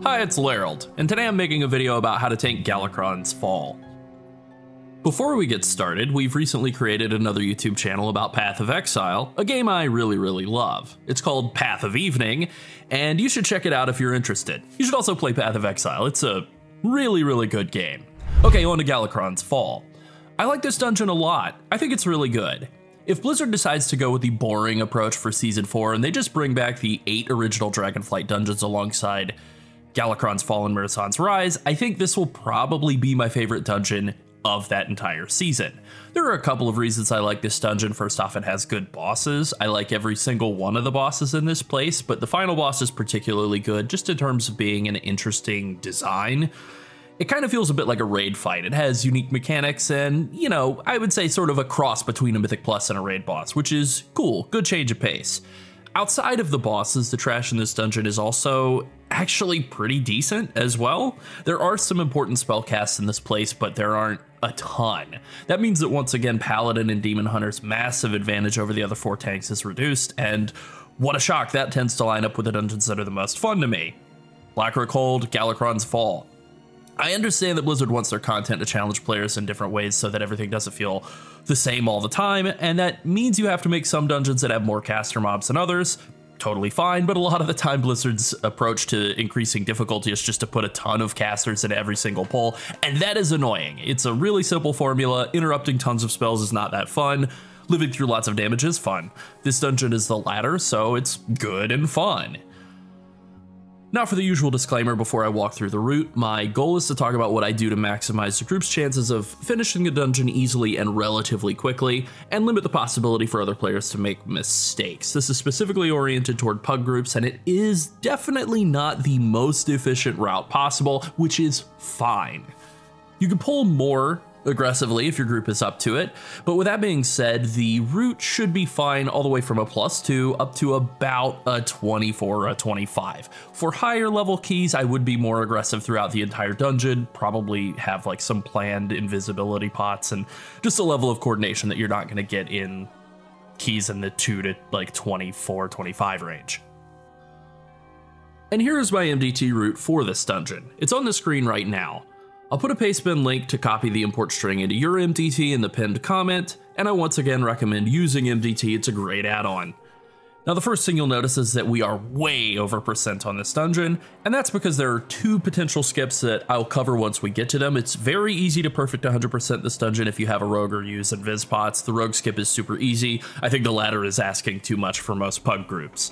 Hi, it's Llarold, and today I'm making a video about how to tank Galakrond's fall. Before we get started, we've recently created another YouTube channel about Path of Exile, a game I really love. It's called Path of Evening, and you should check it out if you're interested. You should also play Path of Exile, it's a really good game. Okay, on to Galakrond's fall. I like this dungeon a lot, I think it's really good. If Blizzard decides to go with the boring approach for Season 4 and they just bring back the 8 original Dragonflight dungeons alongside Galakrond's Fall and Murason's Rise, I think this will probably be my favorite dungeon of that entire season. There are a couple of reasons I like this dungeon. First off, it has good bosses. I like every single one of the bosses in this place, but the final boss is particularly good just in terms of being an interesting design. It kind of feels a bit like a raid fight. It has unique mechanics and, you know, I would say sort of a cross between a Mythic Plus and a raid boss, which is cool, good change of pace. Outside of the bosses, the trash in this dungeon is also actually pretty decent as well. There are some important spell casts in this place, but there aren't a ton. That means that once again, Paladin and Demon Hunter's massive advantage over the other 4 tanks is reduced, and what a shock, that tends to line up with the dungeons that are the most fun to me. Llarold, Galakrond's Fall. I understand that Blizzard wants their content to challenge players in different ways so that everything doesn't feel the same all the time, and that means you have to make some dungeons that have more caster mobs than others. Totally fine, but a lot of the time Blizzard's approach to increasing difficulty is just to put a ton of casters into every single pull, and that is annoying. It's a really simple formula. Interrupting tons of spells is not that fun. Living through lots of damage is fun. This dungeon is the latter, so it's good and fun. Now for the usual disclaimer before I walk through the route, my goal is to talk about what I do to maximize the group's chances of finishing a dungeon easily and relatively quickly, and limit the possibility for other players to make mistakes. This is specifically oriented toward pug groups, and it is definitely not the most efficient route possible, which is fine. You can pull more aggressively if your group is up to it, but with that being said, the route should be fine all the way from a +2 up to about a 24 or a 25. For higher level keys, I would be more aggressive throughout the entire dungeon, probably have like some planned invisibility pots and just a level of coordination that you're not going to get in keys in the 2 to like 24, 25 range. And here is my MDT route for this dungeon. It's on the screen right now. I'll put a pastebin link to copy the import string into your MDT in the pinned comment, and I once again recommend using MDT, it's a great add-on. Now the first thing you'll notice is that we are way over % on this dungeon, and that's because there are 2 potential skips that I'll cover once we get to them. It's very easy to perfect 100% this dungeon if you have a rogue or use invis pots. The rogue skip is super easy. I think the latter is asking too much for most pug groups.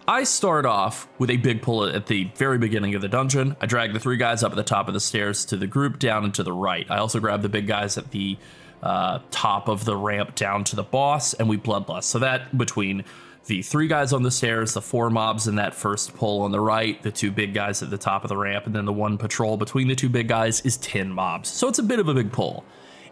I start off with a big pull at the very beginning of the dungeon. I drag the 3 guys up at the top of the stairs to the group down and to the right. I also grab the big guys at the top of the ramp down to the boss, and we Bloodlust. So that between the 3 guys on the stairs, the 4 mobs in that first pull on the right, the 2 big guys at the top of the ramp, and then the 1 patrol between the 2 big guys is 10 mobs. So it's a bit of a big pull.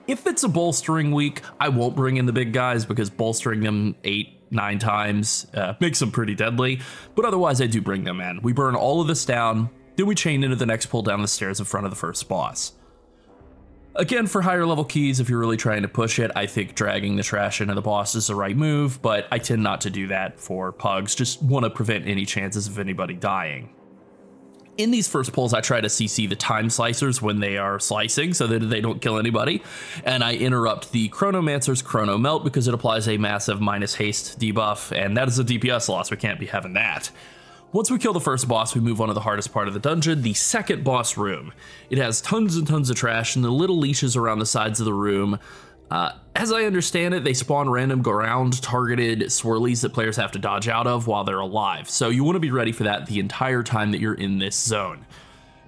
If it's a bolstering week, I won't bring in the big guys because bolstering them 8-9 times makes them pretty deadly, but otherwise I do bring them in. We burn all of this down, then we chain into the next pull down the stairs in front of the first boss. Again, for higher level keys, if you're really trying to push it, I think dragging the trash into the boss is the right move, but I tend not to do that for pugs, just want to prevent any chances of anybody dying. In these first pulls, I try to CC the time slicers when they are slicing so that they don't kill anybody, and I interrupt the Chronomancer's Chrono Melt because it applies a massive -haste debuff, and that is a DPS loss, we can't be having that. Once we kill the first boss, we move on to the hardest part of the dungeon, the second boss room. It has tons and tons of trash and the little leashes around the sides of the room. As I understand it, they spawn random ground targeted swirlies that players have to dodge out of while they're alive, so you want to be ready for that the entire time that you're in this zone.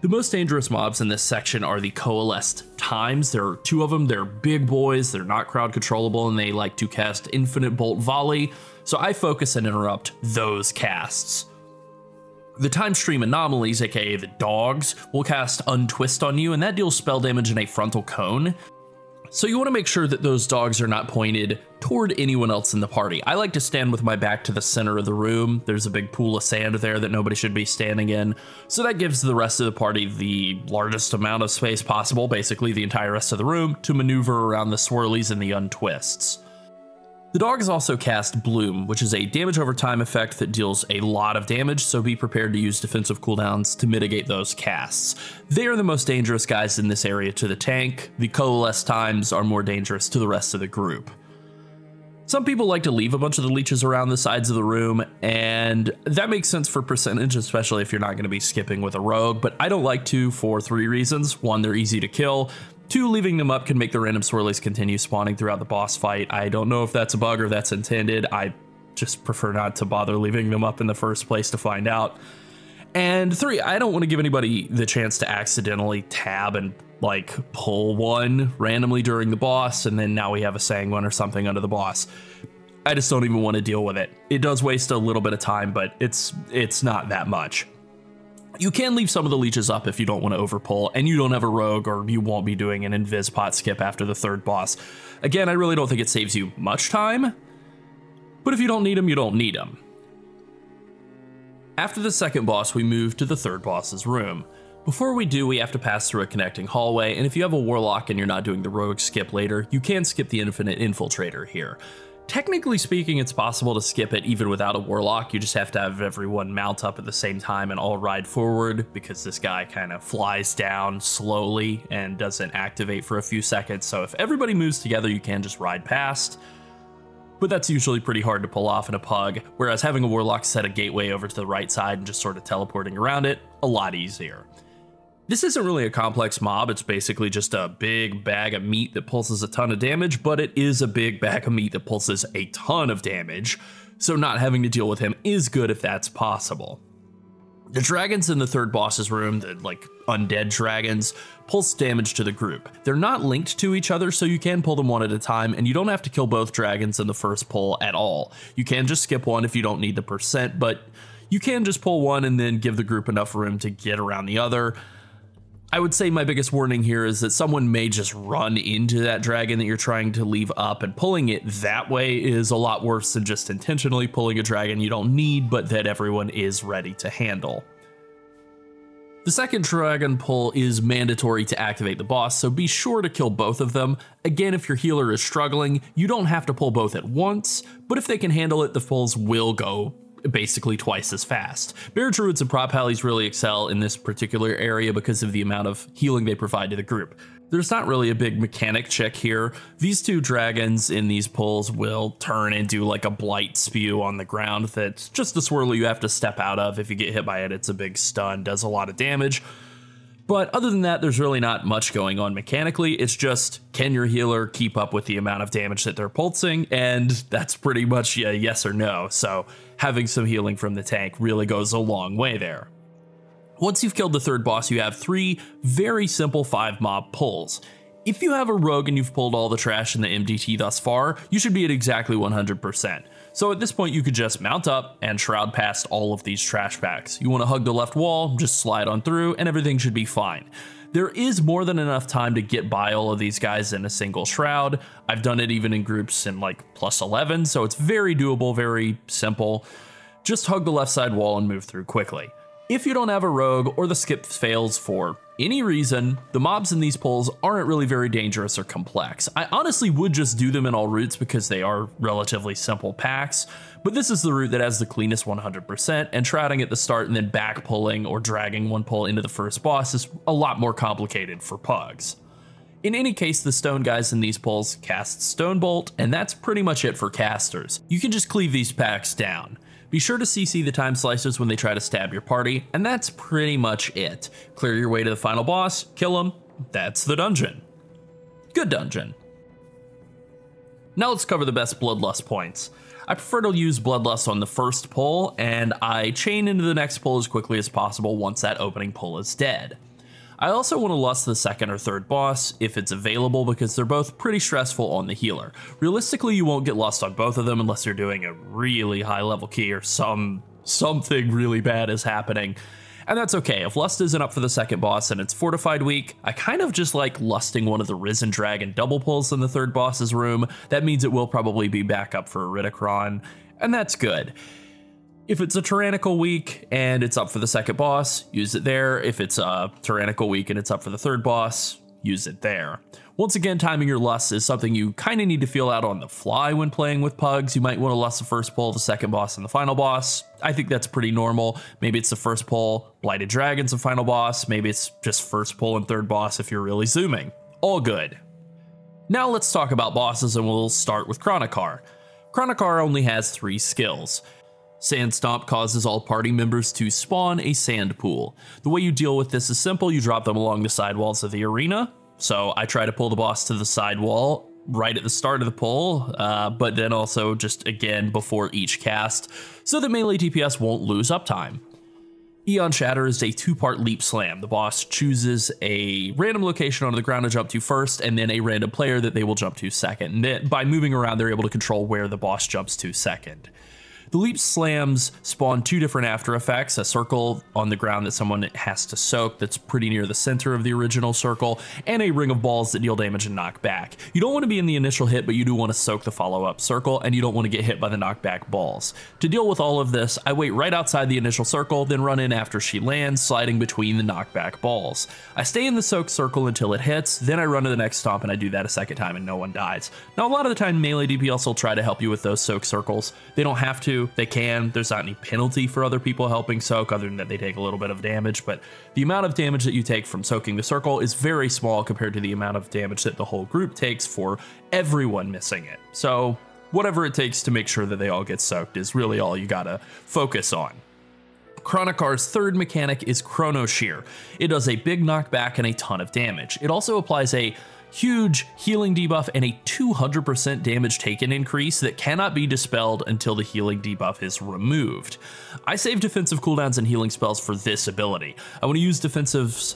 The most dangerous mobs in this section are the coalesced times. There are 2 of them, they're big boys, they're not crowd controllable, and they like to cast infinite bolt volley, so I focus and interrupt those casts. The time stream anomalies, aka the dogs, will cast Untwist on you, and that deals spell damage in a frontal cone. So you want to make sure that those dogs are not pointed toward anyone else in the party. I like to stand with my back to the center of the room. There's a big pool of sand there that nobody should be standing in. So that gives the rest of the party the largest amount of space possible, basically the entire rest of the room, to maneuver around the swirlies and the untwists. The dogs also cast Bloom, which is a damage over time effect that deals a lot of damage, so be prepared to use defensive cooldowns to mitigate those casts. They are the most dangerous guys in this area to the tank. The coalesce times are more dangerous to the rest of the group. Some people like to leave a bunch of the leeches around the sides of the room, and that makes sense for percentage, especially if you're not going to be skipping with a rogue, but I don't like to for 3 reasons. 1, they're easy to kill. 2, leaving them up can make the random swirlies continue spawning throughout the boss fight. I don't know if that's a bug or that's intended. I just prefer not to bother leaving them up in the first place to find out. And 3, I don't want to give anybody the chance to accidentally tab and like pull one randomly during the boss, and then now we have a Sanguine or something under the boss. I just don't even want to deal with it. It does waste a little bit of time, but it's not that much. You can leave some of the leeches up if you don't want to overpull, and you don't have a rogue, or you won't be doing an invis pot skip after the 3rd boss. Again, I really don't think it saves you much time, but if you don't need them, you don't need them. After the 2nd boss, we move to the 3rd boss's room. Before we do, we have to pass through a connecting hallway, and if you have a warlock and you're not doing the rogue skip later, you can skip the infinite infiltrator here. Technically speaking, it's possible to skip it even without a warlock. You just have to have everyone mount up at the same time and all ride forward, because this guy kind of flies down slowly and doesn't activate for a few seconds. So if everybody moves together, you can just ride past. But that's usually pretty hard to pull off in a pug, whereas having a warlock set a gateway over to the right side and just sort of teleporting around it, a lot easier. This isn't really a complex mob, it's basically just a big bag of meat that pulses a ton of damage, but it is a big bag of meat that pulses a ton of damage, so not having to deal with him is good if that's possible. The dragons in the 3rd boss's room, the like undead dragons, pulse damage to the group. They're not linked to each other, so you can pull them one at a time, and you don't have to kill both dragons in the first pull at all. You can just skip one if you don't need the percent, but you can just pull one and then give the group enough room to get around the other. I would say my biggest warning here is that someone may just run into that dragon that you're trying to leave up, and pulling it that way is a lot worse than just intentionally pulling a dragon you don't need, but that everyone is ready to handle. The 2nd dragon pull is mandatory to activate the boss, so be sure to kill both of them. Again, if your healer is struggling, you don't have to pull both at once, but if they can handle it, the pulls will go basically twice as fast. Bear Druids and Prop Hallies really excel in this particular area because of the amount of healing they provide to the group. There's not really a big mechanic check here. These 2 dragons in these pulls will turn and do like a blight spew on the ground that's just a swirly you have to step out of. If you get hit by it, it's a big stun, does a lot of damage. But other than that, there's really not much going on mechanically. It's just, can your healer keep up with the amount of damage that they're pulsing? And that's pretty much a yes or no. So having some healing from the tank really goes a long way there. Once you've killed the 3rd boss, you have 3 very simple 5 mob pulls. If you have a rogue and you've pulled all the trash in the MDT thus far, you should be at exactly 100%. So at this point, you could just mount up and shroud past all of these trash packs. You want to hug the left wall, just slide on through, and everything should be fine. There is more than enough time to get by all of these guys in a single shroud. I've done it even in groups in like +11, so it's very doable, very simple. Just hug the left side wall and move through quickly. If you don't have a rogue or the skip fails for any reason, the mobs in these pulls aren't really very dangerous or complex. I honestly would just do them in all routes because they are relatively simple packs, but this is the route that has the cleanest 100%, and shrouding at the start and then back pulling or dragging one pull into the first boss is a lot more complicated for pugs. In any case, the stone guys in these pulls cast Stone Bolt, and that's pretty much it for casters. You can just cleave these packs down. Be sure to CC the time slicers when they try to stab your party, and that's pretty much it. Clear your way to the final boss, kill him, that's the dungeon. Good dungeon. Now let's cover the best Bloodlust points. I prefer to use Bloodlust on the first pull, and I chain into the next pull as quickly as possible once that opening pull is dead. I also want to lust the 2nd or 3rd boss if it's available, because they're both pretty stressful on the healer. Realistically, you won't get lust on both of them unless you're doing a really high level key or something really bad is happening. And that's okay. If lust isn't up for the 2nd boss and it's fortified weak, I kind of just like lusting one of the Risen Dragon double pulls in the 3rd boss's room. That means it will probably be back up for Iridikron, and that's good. If it's a tyrannical week and it's up for the 2nd boss, use it there. If it's a tyrannical week and it's up for the 3rd boss, use it there. Once again, timing your lusts is something you kind of need to feel out on the fly when playing with pugs. You might want to lust the first pull, the second boss, and the final boss. I think that's pretty normal. Maybe it's the first pull, Blighted Dragon's the final boss. Maybe it's just first pull and third boss if you're really zooming. All good. Now let's talk about bosses, and we'll start with Chronikar. Chronikar only has 3 skills. Sand Stomp causes all party members to spawn a sand pool. The way you deal with this is simple. You drop them along the side walls of the arena. So I try to pull the boss to the side wall right at the start of the pull, but then also just again before each cast, so that melee DPS won't lose uptime. Aeon Shatter is a 2-part leap slam. The boss chooses a random location on the ground to jump to first, and then a random player that they will jump to second. And then by moving around, they're able to control where the boss jumps to second. The leap slams spawn 2 different after effects, a circle on the ground that someone has to soak that's pretty near the center of the original circle, and a ring of balls that deal damage and knock back. You don't want to be in the initial hit, but you do want to soak the follow-up circle, and you don't want to get hit by the knockback balls. To deal with all of this, I wait right outside the initial circle, then run in after she lands, sliding between the knockback balls. I stay in the soak circle until it hits, then I run to the next stomp and I do that a second time and no one dies. Now a lot of the time melee DPS will try to help you with those soak circles. They don't have to. They can. There's not any penalty for other people helping soak other than that they take a little bit of damage, but the amount of damage that you take from soaking the circle is very small compared to the amount of damage that the whole group takes for everyone missing it. So whatever it takes to make sure that they all get soaked is really all you gotta focus on. Chronikar's third mechanic is Chrono Shear. It does a big knockback and a ton of damage. It also applies a huge healing debuff and a 200% damage taken increase that cannot be dispelled until the healing debuff is removed. I save defensive cooldowns and healing spells for this ability. I want to use defensives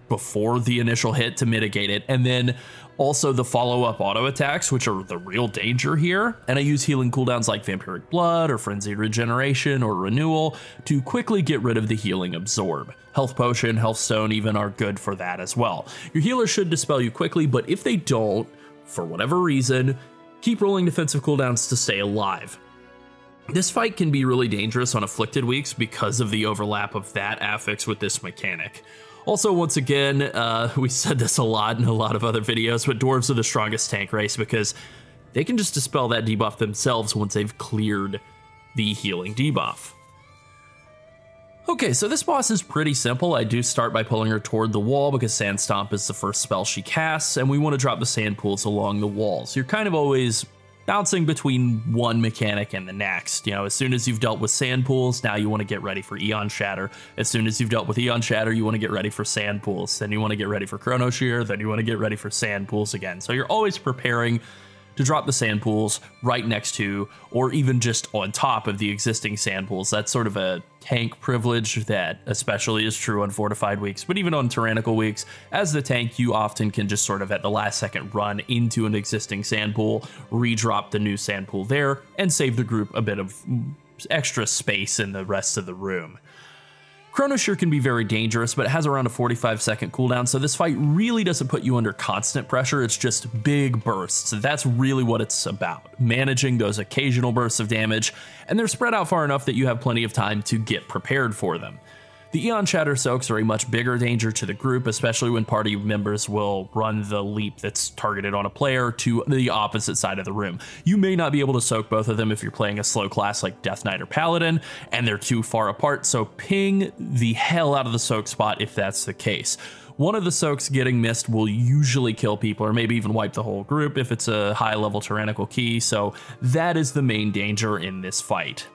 before the initial hit to mitigate it, and then also the follow-up auto attacks, which are the real danger here. And I use healing cooldowns like Vampiric Blood or Frenzied Regeneration or Renewal to quickly get rid of the healing absorb. Health Potion, Health Stone even are good for that as well. Your healer should dispel you quickly, but if they don't, for whatever reason, keep rolling defensive cooldowns to stay alive. This fight can be really dangerous on afflicted weeks because of the overlap of that affix with this mechanic. Also, once again, we said this a lot in a lot of other videos, but dwarves are the strongest tank race because they can just dispel that debuff themselves once they've cleared the healing debuff. Okay, so this boss is pretty simple. I do start by pulling her toward the wall because Sand Stomp is the first spell she casts, and we want to drop the sand pools along the walls. You're kind of always bouncing between one mechanic and the next. You know, as soon as you've dealt with sand pools, now you want to get ready for Aeon Shatter. As soon as you've dealt with Aeon Shatter, you want to get ready for sand pools. Then you want to get ready for Chrono Shear. Then you want to get ready for sand pools again. So you're always preparing to drop the sand pools right next to, or even just on top of the existing sand pools. That's sort of a tank privilege that especially is true on fortified weeks, but even on tyrannical weeks, as the tank, you often can just sort of at the last second run into an existing sand pool, redrop the new sand pool there, and save the group a bit of extra space in the rest of the room. Chrono Shear can be very dangerous, but it has around a 45-second cooldown, so this fight really doesn't put you under constant pressure. It's just big bursts. That's really what it's about, managing those occasional bursts of damage, and they're spread out far enough that you have plenty of time to get prepared for them. The Aeon Shatter soaks are a much bigger danger to the group, especially when party members will run the leap that's targeted on a player to the opposite side of the room. You may not be able to soak both of them if you're playing a slow class like Death Knight or Paladin, and they're too far apart, so ping the hell out of the soak spot if that's the case. One of the soaks getting missed will usually kill people, or maybe even wipe the whole group if it's a high-level tyrannical key, so that is the main danger in this fight.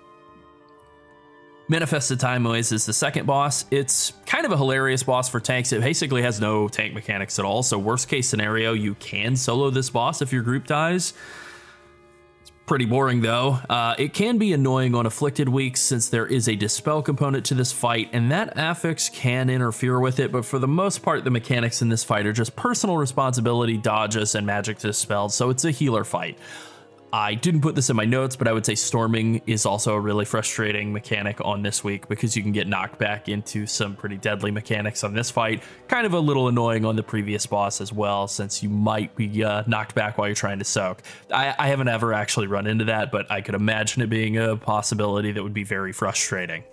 Manifested Timeways is the second boss. It's kind of a hilarious boss for tanks. It basically has no tank mechanics at all, so worst case scenario, you can solo this boss if your group dies. It's pretty boring though. It can be annoying on afflicted weeks since there is a dispel component to this fight, and that affix can interfere with it, but for the most part, the mechanics in this fight are just personal responsibility, dodges, and magic dispelled, so it's a healer fight. I didn't put this in my notes, but I would say storming is also a really frustrating mechanic on this week because you can get knocked back into some pretty deadly mechanics on this fight. Kind of a little annoying on the previous boss as well, since you might be knocked back while you're trying to soak. I haven't ever actually run into that, but I could imagine it being a possibility that would be very frustrating.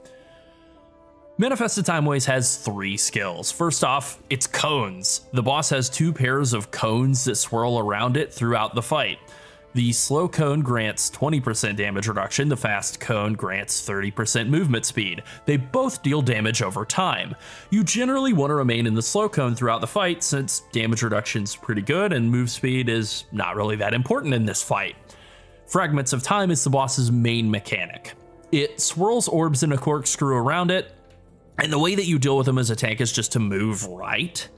Manifested Timeways has 3 skills. First off, it's cones. The boss has 2 pairs of cones that swirl around it throughout the fight. The slow cone grants 20% damage reduction, the fast cone grants 30% movement speed. They both deal damage over time. You generally want to remain in the slow cone throughout the fight since damage reduction's pretty good and move speed is not really that important in this fight. Fragments of Time is the boss's main mechanic. It swirls orbs in a corkscrew around it, and the way that you deal with them as a tank is just to move right.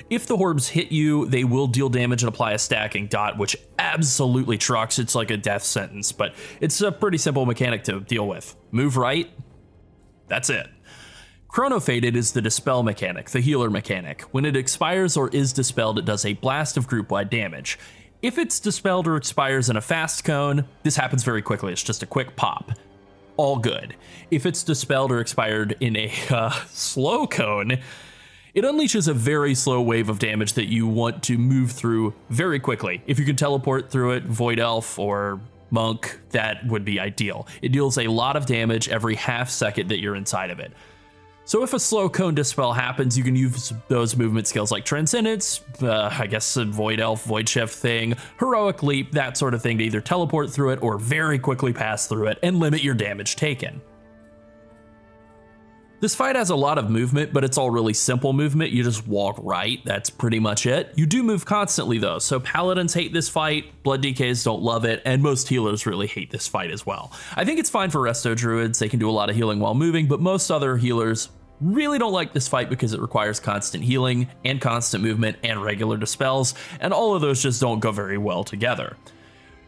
If the orbs hit you, they will deal damage and apply a stacking dot, which absolutely trucks. It's like a death sentence, but it's a pretty simple mechanic to deal with. Move right, that's it. Chronofaded is the dispel mechanic, the healer mechanic. When it expires or is dispelled, it does a blast of group-wide damage. If it's dispelled or expires in a fast cone, this happens very quickly. It's just a quick pop. All good. If it's dispelled or expired in a slow cone, it unleashes a very slow wave of damage that you want to move through very quickly. If you can teleport through it, Void Elf or Monk, that would be ideal. It deals a lot of damage every half second that you're inside of it. So if a slow cone dispel happens, you can use those movement skills like Transcendence, I guess a Void Elf, Void Shift thing, Heroic Leap, that sort of thing to either teleport through it or very quickly pass through it and limit your damage taken. This fight has a lot of movement, but it's all really simple movement. You just walk right, that's pretty much it. You do move constantly though, so Paladins hate this fight, Blood DKs don't love it, and most healers really hate this fight as well. I think it's fine for Resto Druids, they can do a lot of healing while moving, but most other healers really don't like this fight because it requires constant healing and constant movement and regular dispels, and all of those just don't go very well together.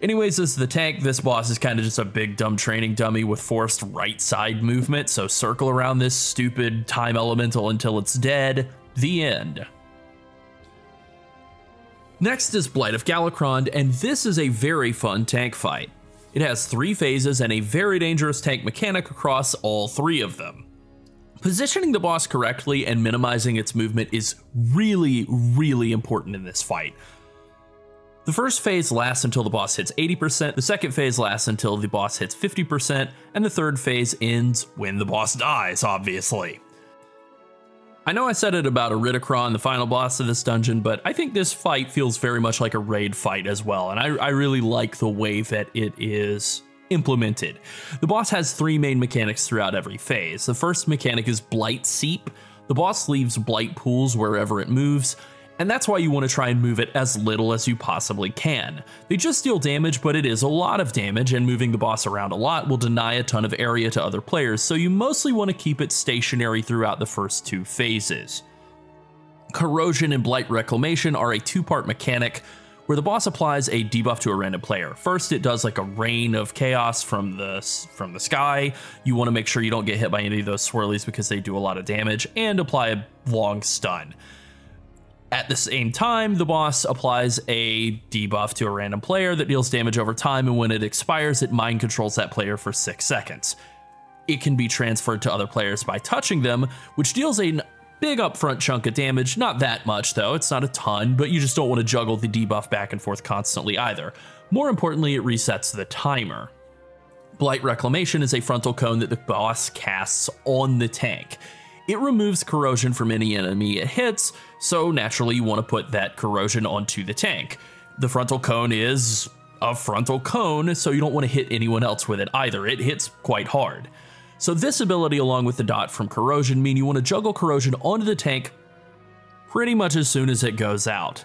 Anyways, as the tank, this boss is kind of just a big dumb training dummy with forced right side movement, so circle around this stupid time elemental until it's dead. The end. Next is Blight of Galakrond, and this is a very fun tank fight. It has 3 phases and a very dangerous tank mechanic across all 3 of them. Positioning the boss correctly and minimizing its movement is really, really important in this fight. The first phase lasts until the boss hits 80%, the second phase lasts until the boss hits 50%, and the third phase ends when the boss dies, obviously. I know I said it about Iridikron, the final boss of this dungeon, but I think this fight feels very much like a raid fight as well, and I really like the way that it is implemented. The boss has 3 main mechanics throughout every phase. The first mechanic is Blight Seep. The boss leaves blight pools wherever it moves, and that's why you want to try and move it as little as you possibly can. They just deal damage, but it is a lot of damage, and moving the boss around a lot will deny a ton of area to other players, so you mostly want to keep it stationary throughout the first 2 phases. Corrosion and Blight Reclamation are a 2-part mechanic where the boss applies a debuff to a random player. First, it does like a rain of chaos from the sky. You want to make sure you don't get hit by any of those swirlies because they do a lot of damage, and apply a long stun. At the same time, the boss applies a debuff to a random player that deals damage over time, and when it expires, it mind controls that player for 6 seconds. It can be transferred to other players by touching them, which deals a big upfront chunk of damage, not that much though, it's not a ton, but you just don't want to juggle the debuff back and forth constantly either. More importantly, it resets the timer. Blight Reclamation is a frontal cone that the boss casts on the tank. It removes corrosion from any enemy it hits, so naturally you want to put that corrosion onto the tank. The frontal cone is a frontal cone, so you don't want to hit anyone else with it either. It hits quite hard. So this ability, along with the dot from corrosion, mean you want to juggle corrosion onto the tank pretty much as soon as it goes out.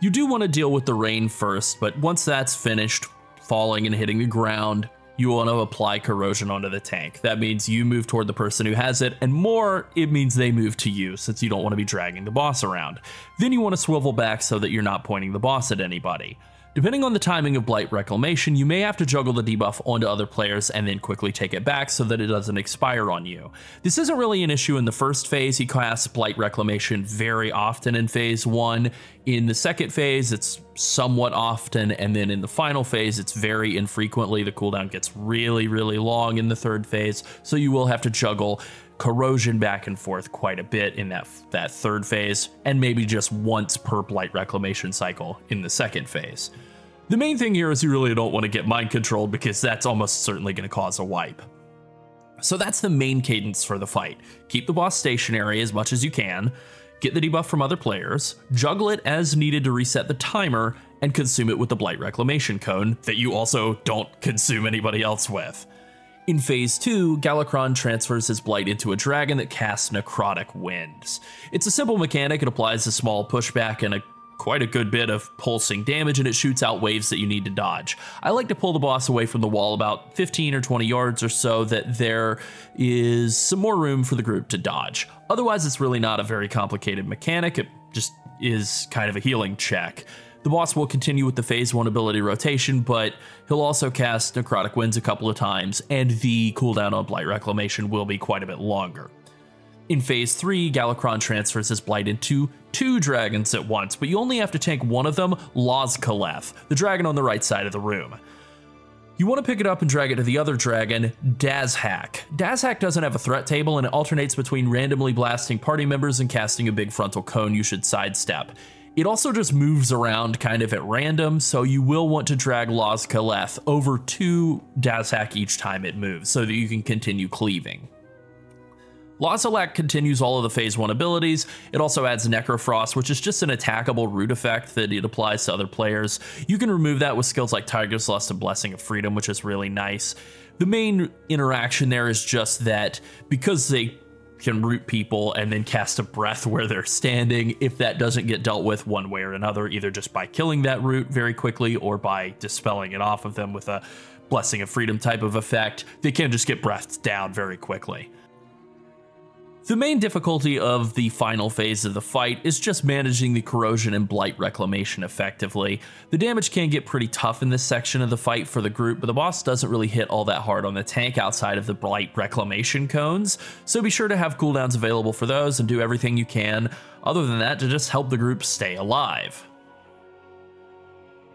You do want to deal with the rain first, but once that's finished falling and hitting the ground, you want to apply corrosion onto the tank. That means you move toward the person who has it, and more, it means they move to you, since you don't want to be dragging the boss around. Then you want to swivel back so that you're not pointing the boss at anybody. Depending on the timing of Blight Reclamation, you may have to juggle the debuff onto other players and then quickly take it back so that it doesn't expire on you. This isn't really an issue in the first phase. He casts Blight Reclamation very often in phase 1. In the second phase, it's somewhat often, and then in the final phase, it's very infrequently. The cooldown gets really, really long in the third phase, so you will have to juggle corrosion back and forth quite a bit in that third phase, and maybe just once per Blight Reclamation cycle in the second phase. The main thing here is you really don't want to get mind controlled because that's almost certainly going to cause a wipe. So that's the main cadence for the fight. Keep the boss stationary as much as you can, get the debuff from other players, juggle it as needed to reset the timer, and consume it with the Blight Reclamation Cone that you also don't consume anybody else with. In Phase 2, Galakrond transfers his Blight into a dragon that casts Necrotic Winds. It's a simple mechanic. It applies a small pushback and quite a good bit of pulsing damage, and it shoots out waves that you need to dodge. I like to pull the boss away from the wall about 15 or 20 yards or so that there is some more room for the group to dodge. Otherwise, it's really not a very complicated mechanic. It just is kind of a healing check. The boss will continue with the Phase 1 ability rotation, but he'll also cast Necrotic Winds a couple of times, and the cooldown on Blight Reclamation will be quite a bit longer. In Phase 3, Galakrond transfers his Blight into 2 dragons at once, but you only have to tank one of them, Llarold, the dragon on the right side of the room. You want to pick it up and drag it to the other dragon, Dazhak. Dazhak doesn't have a threat table, and it alternates between randomly blasting party members and casting a big frontal cone you should sidestep. It also just moves around kind of at random, so you will want to drag Llarold over to Dazhak each time it moves so that you can continue cleaving. Llarold continues all of the Phase 1 abilities. It also adds Necrofrost, which is just an attackable root effect that it applies to other players. You can remove that with skills like Tiger's Lust and Blessing of Freedom, which is really nice. The main interaction there is just that because they can root people and then cast a breath where they're standing, if that doesn't get dealt with one way or another, either just by killing that root very quickly or by dispelling it off of them with a Blessing of Freedom type of effect, they can just get breathed down very quickly. The main difficulty of the final phase of the fight is just managing the corrosion and blight reclamation effectively. The damage can get pretty tough in this section of the fight for the group, but the boss doesn't really hit all that hard on the tank outside of the blight reclamation cones, so be sure to have cooldowns available for those and do everything you can other than that to just help the group stay alive.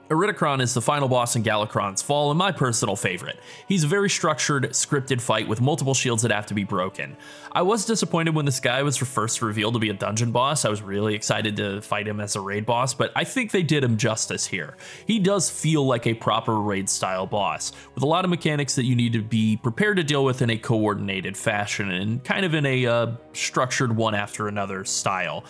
Iridikron is the final boss in Galakrond's Fall and my personal favorite. He's a very structured, scripted fight with multiple shields that have to be broken. I was disappointed when this guy was first revealed to be a dungeon boss. I was really excited to fight him as a raid boss, but I think they did him justice here. He does feel like a proper raid style boss, with a lot of mechanics that you need to be prepared to deal with in a coordinated fashion and kind of in a structured one after another style.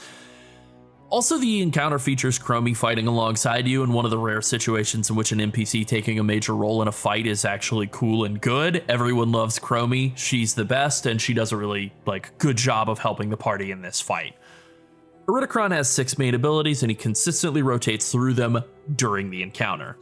Also, the encounter features Chromie fighting alongside you in one of the rare situations in which an NPC taking a major role in a fight is actually cool and good. Everyone loves Chromie, she's the best, and she does a really good job of helping the party in this fight. Iridikron has 6 main abilities and he consistently rotates through them during the encounter.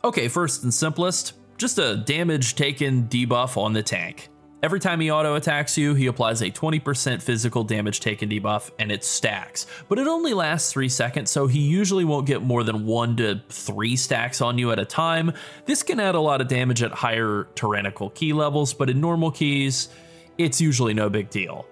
Okay, first and simplest, just a damage taken debuff on the tank. Every time he auto-attacks you, he applies a 20% physical damage taken debuff, and it stacks. But it only lasts 3 seconds, so he usually won't get more than 1 to 3 stacks on you at a time. This can add a lot of damage at higher tyrannical key levels, but in normal keys, it's usually no big deal.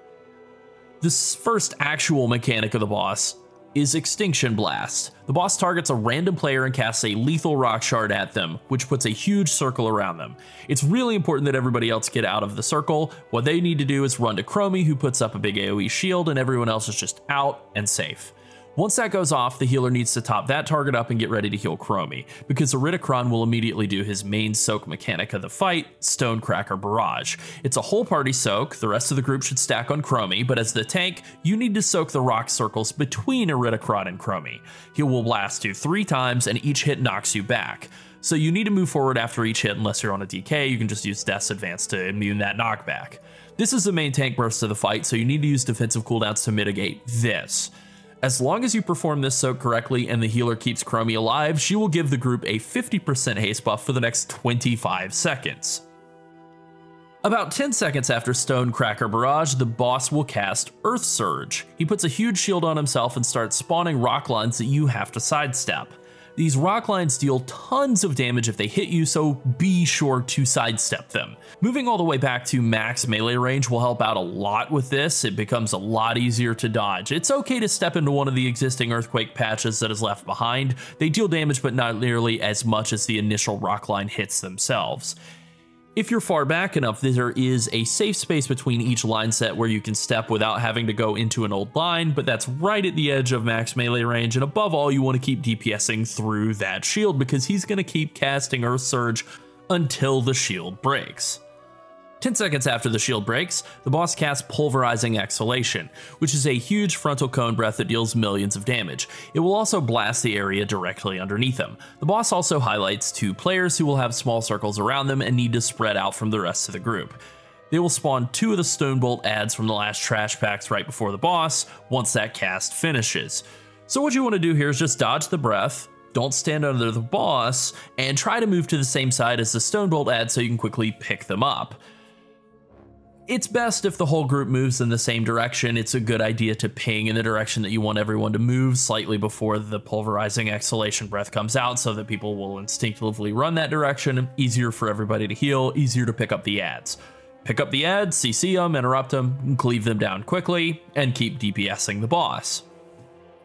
This first actual mechanic of the boss is Extinction Blast. The boss targets a random player and casts a lethal rock shard at them, which puts a huge circle around them. It's really important that everybody else get out of the circle. What they need to do is run to Chromie, who puts up a big AoE shield, and everyone else is just out and safe. Once that goes off, the healer needs to top that target up and get ready to heal Chromie, because Iridikron will immediately do his main soak mechanic of the fight, Stonecracker Barrage. It's a whole party soak, the rest of the group should stack on Chromie, but as the tank, you need to soak the rock circles between Iridikron and Chromie. He will blast you 3 times and each hit knocks you back. So you need to move forward after each hit unless you're on a DK, you can just use Death's Advance to immune that knockback. This is the main tank burst of the fight, so you need to use defensive cooldowns to mitigate this. As long as you perform this soak correctly and the healer keeps Chromie alive, she will give the group a 50% haste buff for the next 25 seconds. About 10 seconds after Stonecracker Barrage, the boss will cast Earth Surge. He puts a huge shield on himself and starts spawning rock lines that you have to sidestep. These rock lines deal tons of damage if they hit you, so be sure to sidestep them. Moving all the way back to max melee range will help out a lot with this. It becomes a lot easier to dodge. It's okay to step into one of the existing earthquake patches that is left behind. They deal damage, but not nearly as much as the initial rock line hits themselves. If you're far back enough, there is a safe space between each line set where you can step without having to go into an old line, but that's right at the edge of max melee range, and above all, you want to keep DPSing through that shield because he's going to keep casting Earth Surge until the shield breaks. 10 seconds after the shield breaks, the boss casts Pulverizing Exhalation, which is a huge frontal cone breath that deals millions of damage. It will also blast the area directly underneath him. The boss also highlights 2 players who will have small circles around them and need to spread out from the rest of the group. They will spawn 2 of the Stonebolt adds from the last trash packs right before the boss, once that cast finishes. So what you want to do here is just dodge the breath, don't stand under the boss, and try to move to the same side as the Stonebolt add so you can quickly pick them up. It's best if the whole group moves in the same direction. It's a good idea to ping in the direction that you want everyone to move slightly before the Pulverizing Exhalation breath comes out so that people will instinctively run that direction. Easier for everybody to heal, easier to pick up the adds. Pick up the adds, CC them, interrupt them, cleave them down quickly, and keep DPSing the boss.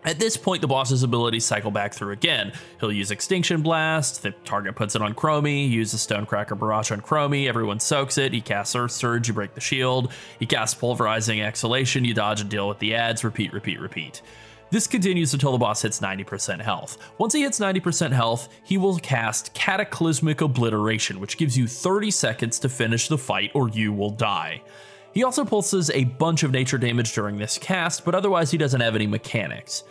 At this point, the boss's abilities cycle back through again. He'll use Extinction Blast, the target puts it on Chromie, uses Stonecracker Barrage on Chromie, everyone soaks it, he casts Earth Surge, you break the shield, he casts Pulverizing Exhalation, you dodge and deal with the adds, repeat, repeat, repeat. This continues until the boss hits 90% health. Once he hits 90% health, he will cast Cataclysmic Obliteration, which gives you 30 seconds to finish the fight or you will die. He also pulses a bunch of nature damage during this cast, but otherwise he doesn't have any mechanics.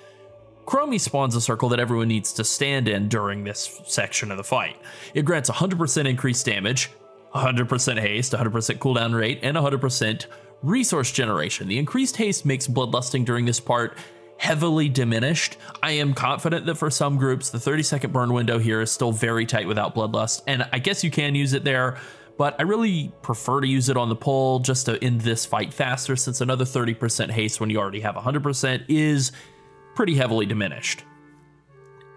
Chromie spawns a circle that everyone needs to stand in during this section of the fight. It grants 100% increased damage, 100% haste, 100% cooldown rate, and 100% resource generation. The increased haste makes bloodlusting during this part heavily diminished. I am confident that for some groups, the 30-second burn window here is still very tight without bloodlust, and I guess you can use it there, but I really prefer to use it on the pull just to end this fight faster, since another 30% haste when you already have 100% is pretty heavily diminished.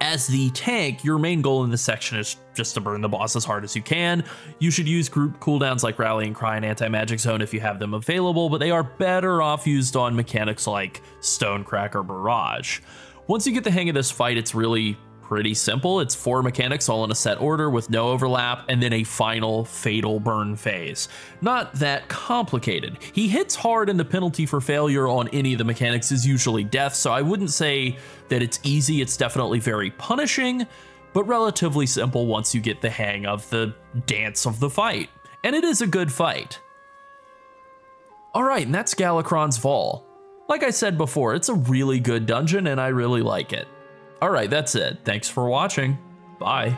As the tank, your main goal in this section is just to burn the boss as hard as you can. You should use group cooldowns like Rallying Cry and Anti-Magic Zone if you have them available, but they are better off used on mechanics like Stonecracker Barrage. Once you get the hang of this fight, it's really pretty simple. It's 4 mechanics all in a set order with no overlap, and then a final fatal burn phase. Not that complicated. He hits hard, and the penalty for failure on any of the mechanics is usually death, so I wouldn't say that it's easy. It's definitely very punishing, but relatively simple once you get the hang of the dance of the fight. And it is a good fight. Alright, and that's Galakrond's Fall. Like I said before, it's a really good dungeon, and I really like it. Alright, that's it. Thanks for watching. Bye.